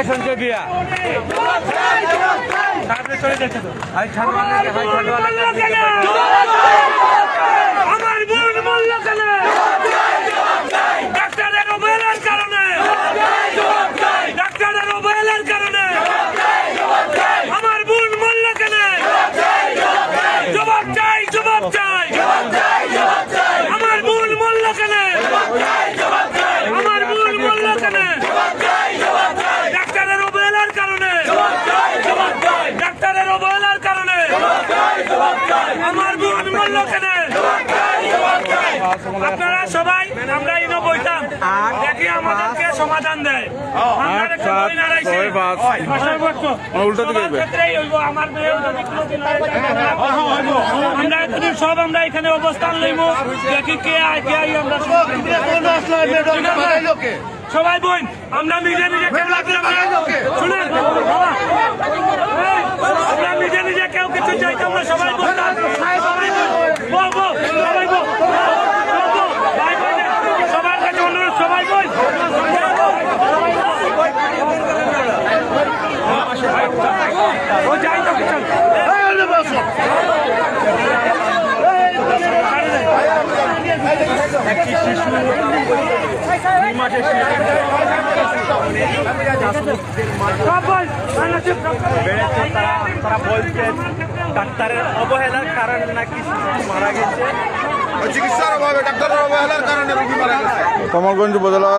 সঞ্জয় বিয়া চলে যাচ্ছে তো আমার বোন মূল্য কেন ডাক্তারের অবহেলার কারণে ডাক্তারের অবহেলার কারণে আমার বোন মূল্য কেন জবাব চাই জবাব চাই আমার বোন মূল্য কেন আমার বোন মূল্য কেন ডাক্তারের অবহেলার কারণে ডাক্তারের অবহেলার কারণে আমার বোন মূল্য কেন আপনারা সবাই আমরা ইনো বইতাম দেখি আমাদেরকে সমাধান দেয় আমরা সব আমরা এখানে অবস্থান লইব দেখি কে আয় কে আই আমরা সবাই বোন আমরা নিজে নিজে কেউ শুনেন আমরা নিজে নিজে কেউ কিছু চাইতাম না সবাই বলতাম সবার কাছে অনুরোধ সবাই বল ও যাই তো কিছু তারা বলছে ডাক্তারের অবহেলার কারণে নাকি মারা গেছে চিকিৎসার অভাবে ডাক্তারের অবহেলার কারণে রোগী মারা গেছে। কমলগঞ্জ উপজেলা